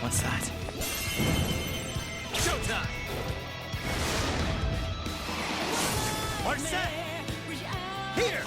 What's that? Showtime! Mark set! Here!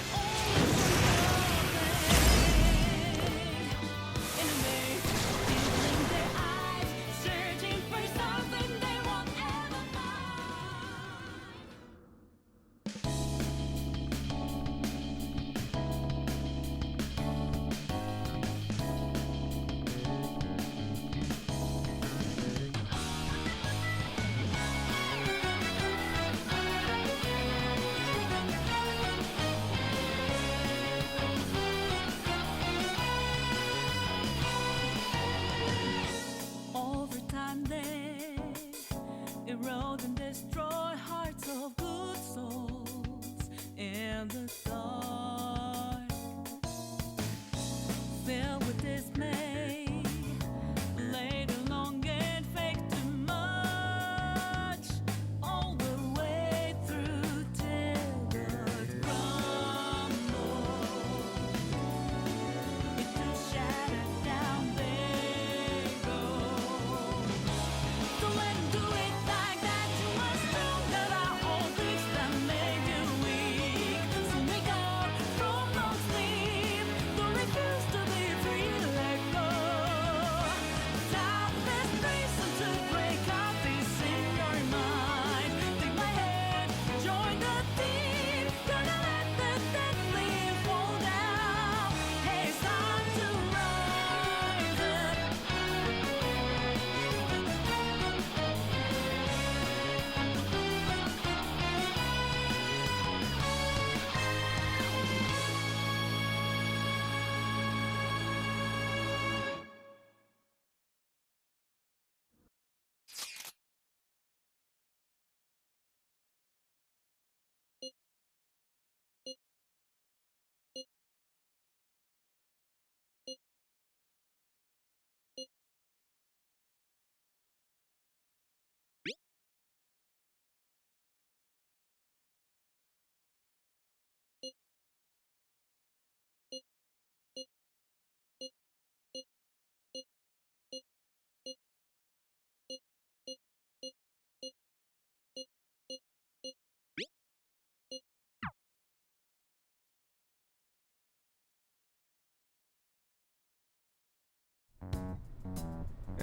Erode and destroy hearts of good souls in the dark, filled with dismay, later long and fake too much, all the way through till the crumble into shattered down they go. Don't let 'em do it like that. You must know that our own things that made you weak. So make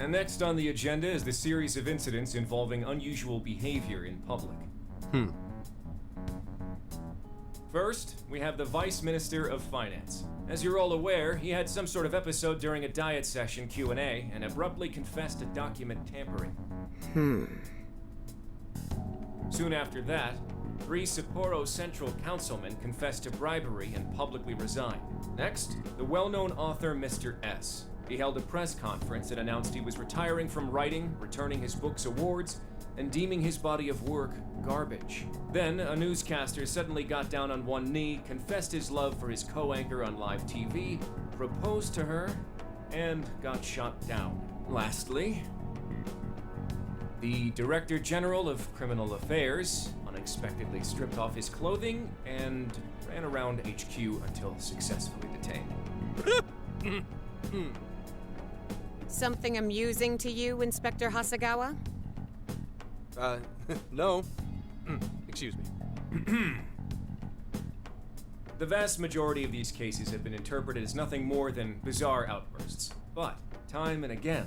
And next on the agenda is the series of incidents involving unusual behavior in public. First, we have the Vice Minister of Finance. As you're all aware, he had some sort of episode during a diet session Q&A and abruptly confessed to document tampering. Soon after that, 3 Sapporo Central councilmen confessed to bribery and publicly resigned. Next, the well-known author Mr. S. He held a press conference and announced he was retiring from writing, returning his book's awards, and deeming his body of work garbage. Then, a newscaster suddenly got down on one knee, confessed his love for his co-anchor on live TV, proposed to her, and got shot down. Lastly, the Director General of Criminal Affairs unexpectedly stripped off his clothing and ran around HQ until successfully detained. Something amusing to you, Inspector Hasagawa? No. Excuse me. The vast majority of these cases have been interpreted as nothing more than bizarre outbursts. But, time and again,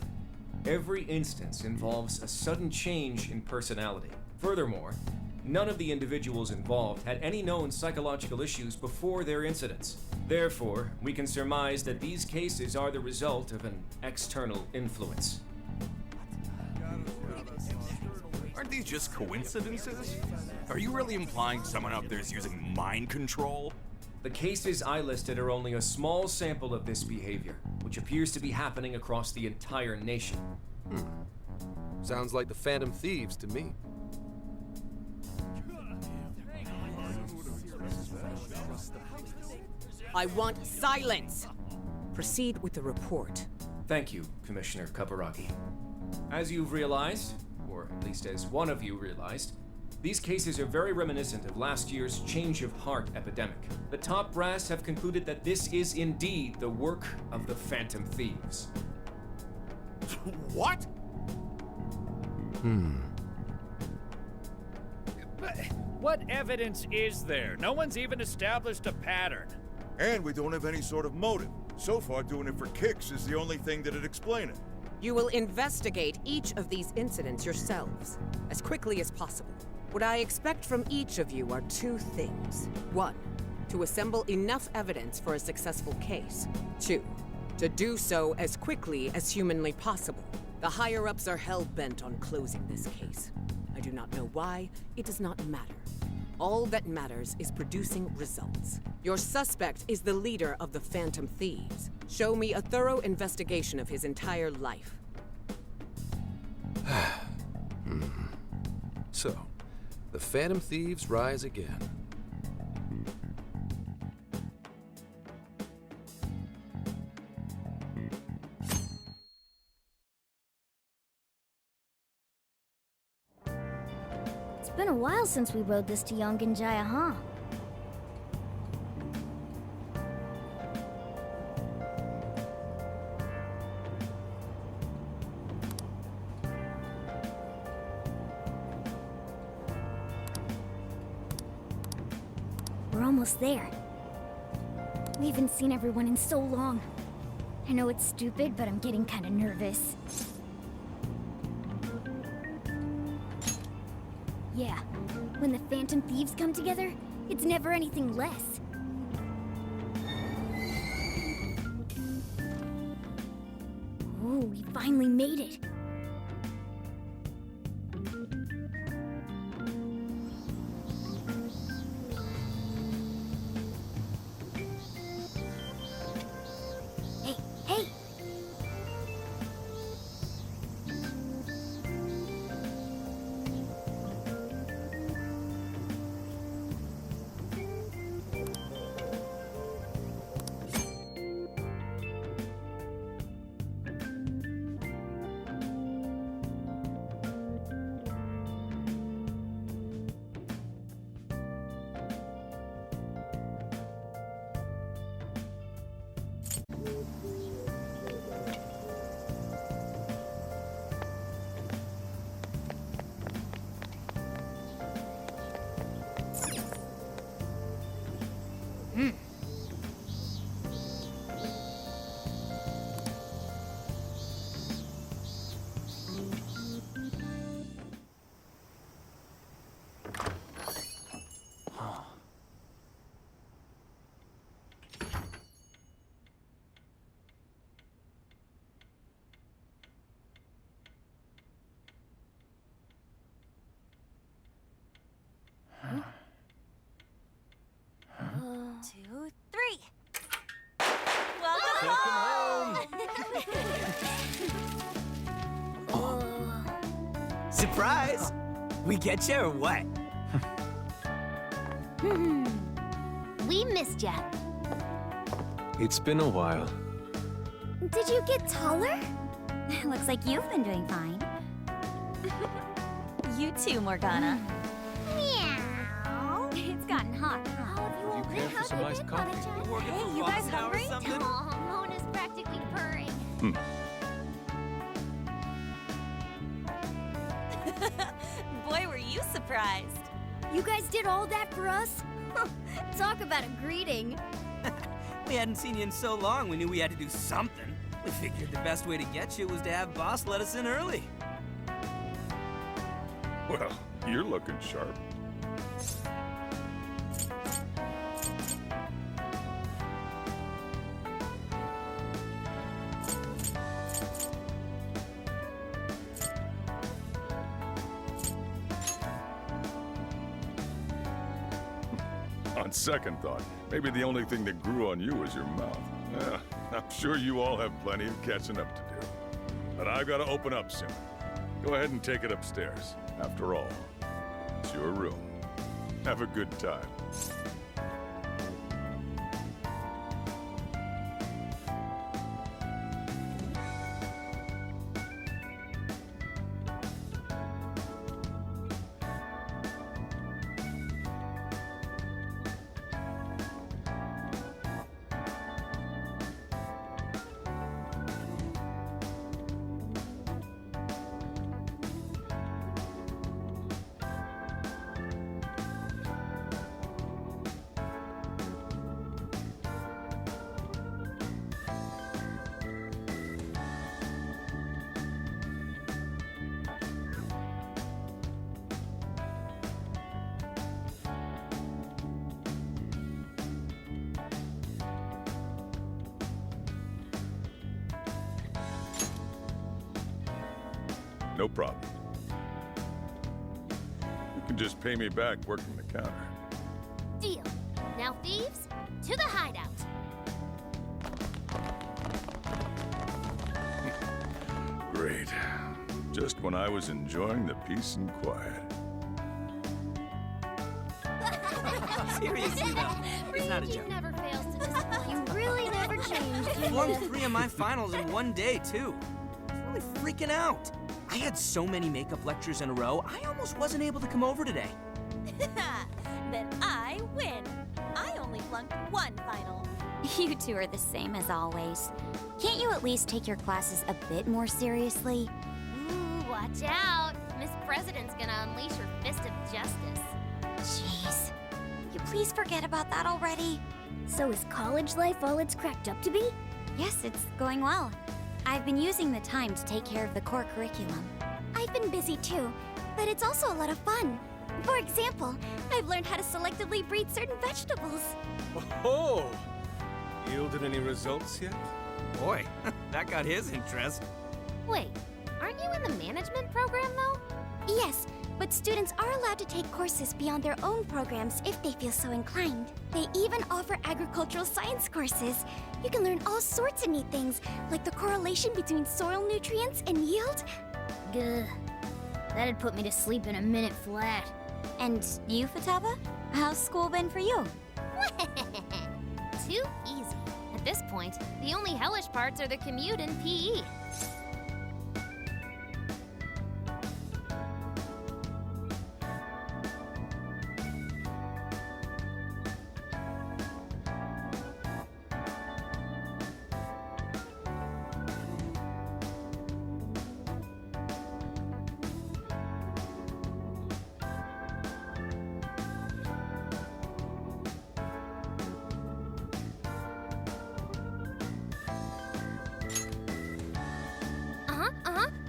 every instance involves a sudden change in personality. Furthermore, none of the individuals involved had any known psychological issues before their incidents. Therefore, we can surmise that these cases are the result of an external influence. Aren't these just coincidences? Are you really implying someone out there is using mind control? The cases I listed are only a small sample of this behavior, which appears to be happening across the entire nation. Sounds like the Phantom Thieves to me. I want silence! Proceed with the report. Thank you, Commissioner Kaburagi. As you've realized, or at least as one of you realized, these cases are very reminiscent of last year's change of heart epidemic. The top brass have concluded that this is indeed the work of the Phantom Thieves. What? But what evidence is there? No one's even established a pattern. And we don't have any sort of motive. So far, doing it for kicks is the only thing that'd explain it. You will investigate each of these incidents yourselves, as quickly as possible. What I expect from each of you are 2 things. 1, to assemble enough evidence for a successful case. 2, to do so as quickly as humanly possible. The higher-ups are hell-bent on closing this case. I do not know why. It does not matter. All that matters is producing results. Your suspect is the leader of the Phantom Thieves. Show me a thorough investigation of his entire life. So, the Phantom Thieves rise again. It's been a while since we rode this to Yongenjaya, huh? We're almost there. We haven't seen everyone in so long. I know it's stupid, but I'm getting kind of nervous. Yeah, when the Phantom Thieves come together, it's never anything less. Ooh, we finally made it. Hey, hey! 2, 3. Welcome home! Surprise! We get you or what? We missed ya. It's been a while. Did you get taller? Looks like you've been doing fine. You too, Morgana. Meow. It's gotten hot. How have you all You care been? for some iced coffee? Hey, you guys hungry? Oh, Mona's practically purring. Boy, were you surprised. You guys did all that for us? Talk about a greeting. We hadn't seen you in so long, we knew we had to do something. We figured the best way to get you was to have Boss let us in early. Well, you're looking sharp. On second thought, maybe the only thing that grew on you was your mouth. I'm sure you all have plenty of catching up to do. But I've got to open up soon. Go ahead and take it upstairs. After all, it's your room. Have a good time. No problem. You can just pay me back working the counter. Deal. Now, thieves, to the hideout. Great. Just when I was enjoying the peace and quiet. Seriously though, it's not a joke. Never fails to disappoint. You really never change. I flunked 3 of my finals in one day, too. I was really freaking out. I had so many makeup lectures in a row, I almost wasn't able to come over today. Then I win. I only flunked 1 final. You two are the same as always. Can't you at least take your classes a bit more seriously? Ooh, watch out. Miss President's gonna unleash her fist of justice. Jeez. You please forget about that already? So is college life all it's cracked up to be? Yes, it's going well. I've been using the time to take care of the core curriculum. I've been busy too, but it's also a lot of fun. For example, I've learned how to selectively breed certain vegetables. Oh! Yielded any results yet? Boy, that got his interest. Wait, aren't you in the management program though? Yes, but students are allowed to take courses beyond their own programs if they feel so inclined. They even offer agricultural science courses. You can learn all sorts of neat things, like the correlation between soil nutrients and yield. Gah. That'd put me to sleep in a minute flat. And you, Futaba? How's school been for you? Too easy. At this point, the only hellish parts are the commute and PE.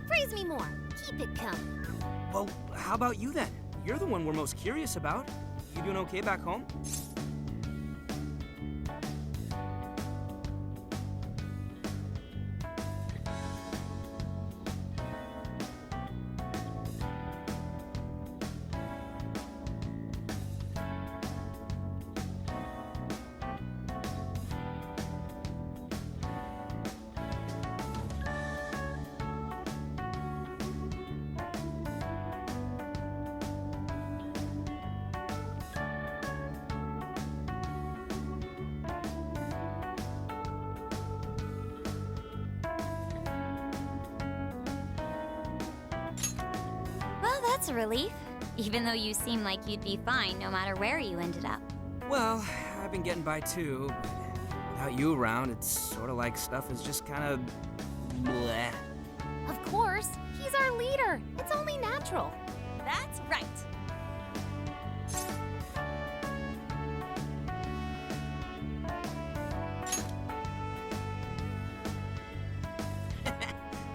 Praise me more. Keep it coming. Well, how about you then? You're the one we're most curious about. You doing okay back home? That's a relief. Even though you seem like you'd be fine no matter where you ended up. Well, I've been getting by too, but without you around, it's sort of like stuff is just kind of bleh. Of course, he's our leader. It's only natural. That's right.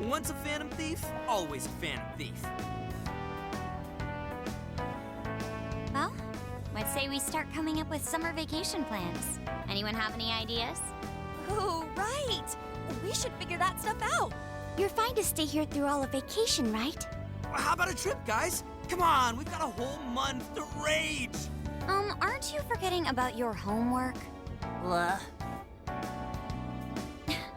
Once a Phantom Thief, always a Phantom Thief. Well, I'd say we start coming up with summer vacation plans. Anyone have any ideas? Oh, right. We should figure that stuff out. You're fine to stay here through all of vacation, right? How about a trip, guys? Come on, we've got a whole month to rage! Aren't you forgetting about your homework? Blah.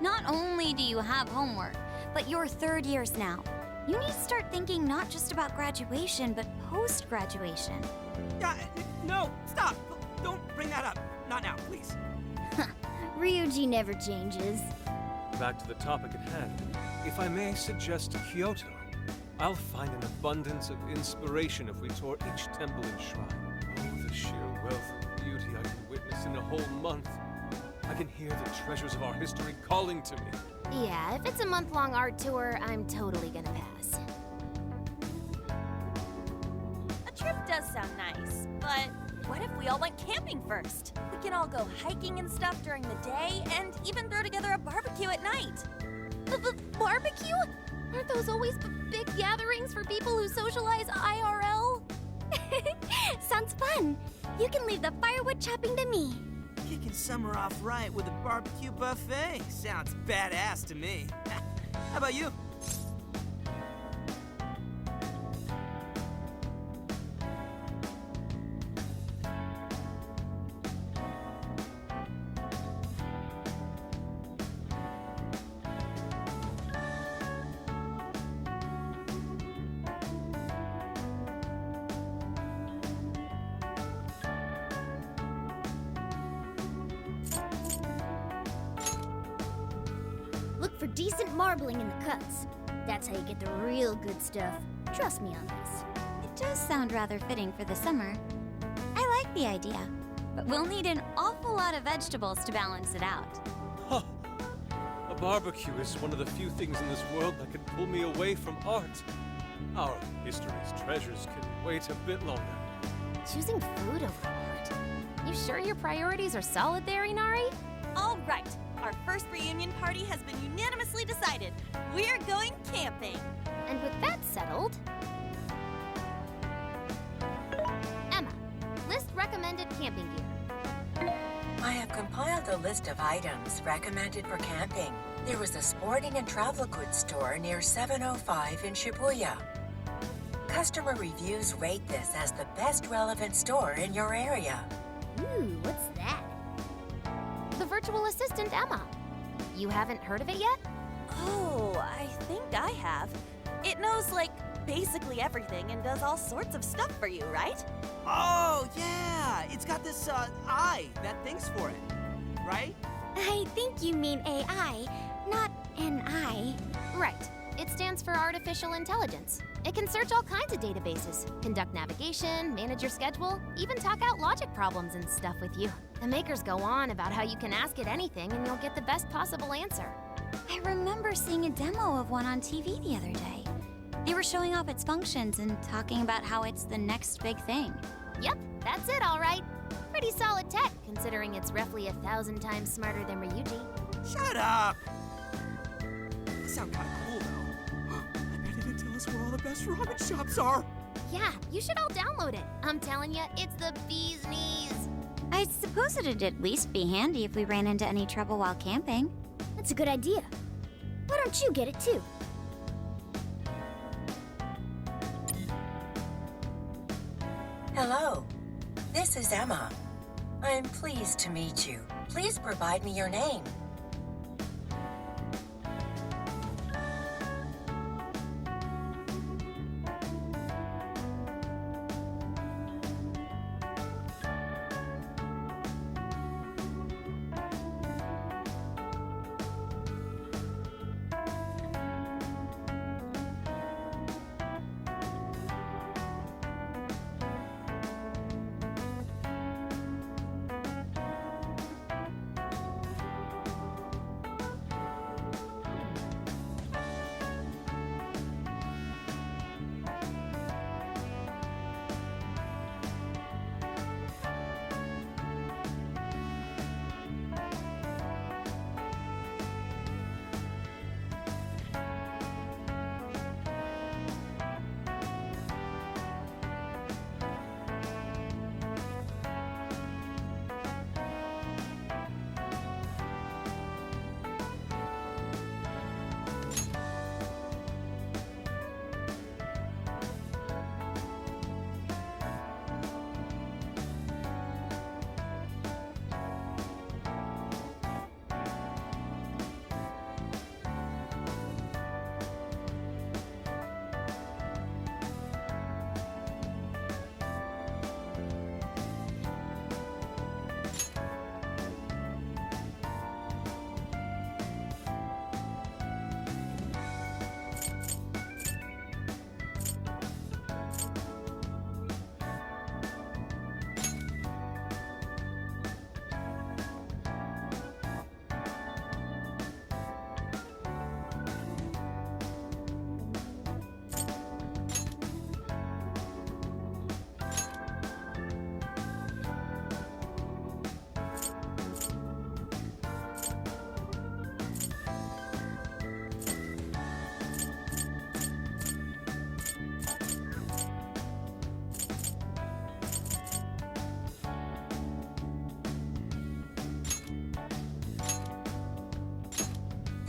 Not only do you have homework, but you're third years now. You need to start thinking not just about graduation, but post-graduation. No, stop! Don't bring that up. Not now, please. Ryuji never changes. Back to the topic at hand. If I may suggest Kyoto, I'll find an abundance of inspiration if we tour each temple and shrine. Oh, the sheer wealth of beauty I can witness in a whole month. I can hear the treasures of our history calling to me. Yeah, if it's a month-long art tour, I'm totally gonna pass. A trip does sound nice, but what if we all went camping first? We can all go hiking and stuff during the day, and even throw together a barbecue at night. Barbecue? Aren't those always big gatherings for people who socialize IRL? Sounds fun. You can leave the firewood chopping to me. Kicking summer off right with a barbecue buffet. Sounds badass to me. How about you? Look for decent marbling in the cuts. That's how you get the real good stuff. Trust me on this. It does sound rather fitting for the summer. I like the idea, but we'll need an awful lot of vegetables to balance it out. Huh. A barbecue is one of the few things in this world that can pull me away from art. Our history's treasures can wait a bit longer. Choosing food over art. You sure your priorities are solid there, Inari? All right. Our first reunion party has been unanimously decided. We're going camping. And with that settled... Emma, list recommended camping gear. I have compiled a list of items recommended for camping. There was a sporting and travel goods store near 705 in Shibuya. Customer reviews rate this as the best relevant store in your area. Ooh, what's that? The virtual assistant, Emma. You haven't heard of it yet? Oh, I think I have. It knows, like, basically everything and does all sorts of stuff for you, right? Oh, yeah! It's got this, eye that thinks for it, right? I think you mean AI, not an eye. Right. It stands for artificial intelligence. It can search all kinds of databases, conduct navigation, manage your schedule, even talk out logic problems and stuff with you. The makers go on about how you can ask it anything and you'll get the best possible answer. I remember seeing a demo of one on TV the other day. They were showing off its functions and talking about how it's the next big thing. Yep, that's it, all right. Pretty solid tech, considering it's roughly 1,000 times smarter than Ryuji. Shut up! They sound kinda cool, though. I bet it'll tell us where all the best ramen shops are. Yeah, you should all download it. I'm telling you, it's the bee's knees. I suppose it'd at least be handy if we ran into any trouble while camping. That's a good idea. Why don't you get it too? Hello, this is Emma. I am pleased to meet you. Please provide me your name.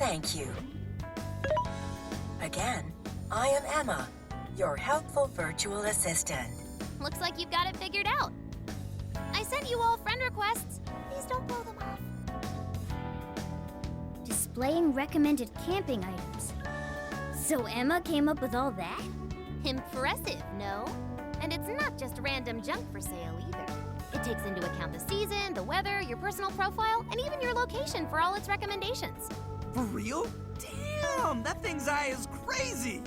Thank you. Again, I am Emma, your helpful virtual assistant. Looks like you've got it figured out. I sent you all friend requests. Please don't blow them off. Displaying recommended camping items. So Emma came up with all that? Impressive, no? And it's not just random junk for sale either. It takes into account the season, the weather, your personal profile, and even your location for all its recommendations. For real? Damn, that thing's eye is crazy.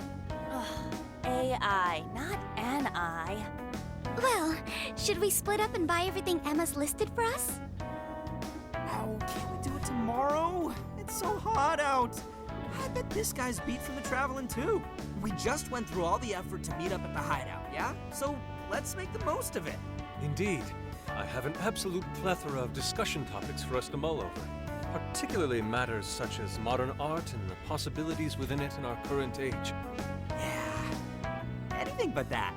AI, not an eye. Well, should we split up and buy everything Emma's listed for us? Oh, can't we do it tomorrow? It's so hot out. I bet this guy's beat from the traveling too. We just went through all the effort to meet up at the hideout, yeah? So let's make the most of it. Indeed. I have an absolute plethora of discussion topics for us to mull over, particularly matters such as modern art and the possibilities within it in our current age. Yeah, anything but that.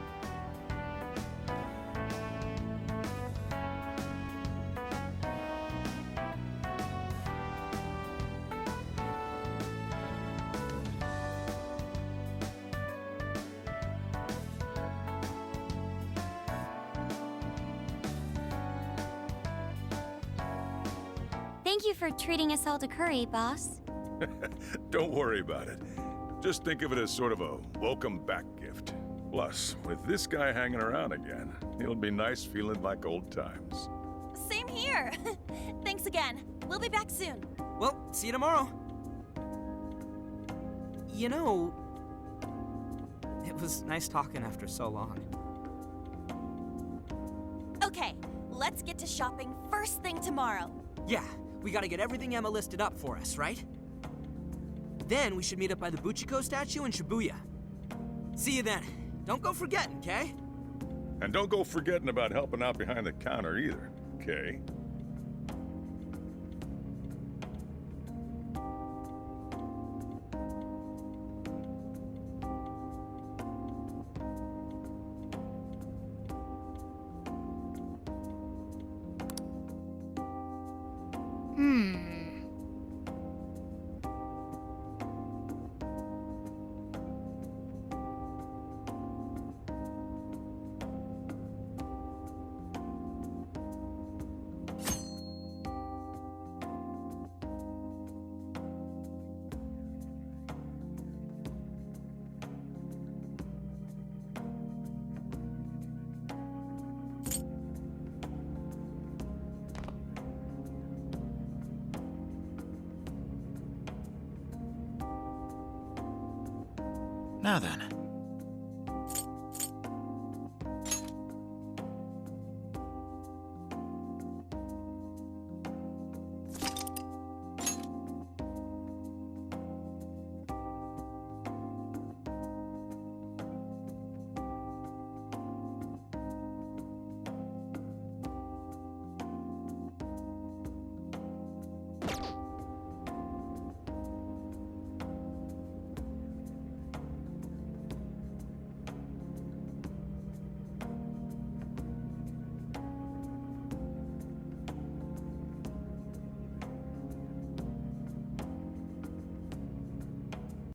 Thank you for treating us all to curry, boss. Don't worry about it. Just think of it as sort of a welcome back gift. Plus, with this guy hanging around again, it'll be nice feeling like old times. Same here. Thanks again. We'll be back soon. Well, see you tomorrow. You know, it was nice talking after so long. Okay, let's get to shopping first thing tomorrow. Yeah, we gotta get everything Emma listed up for us, right? Then we should meet up by the Buchiko statue in Shibuya. See you then. Don't go forgetting, okay? And don't go forgetting about helping out behind the counter either, okay? Now then,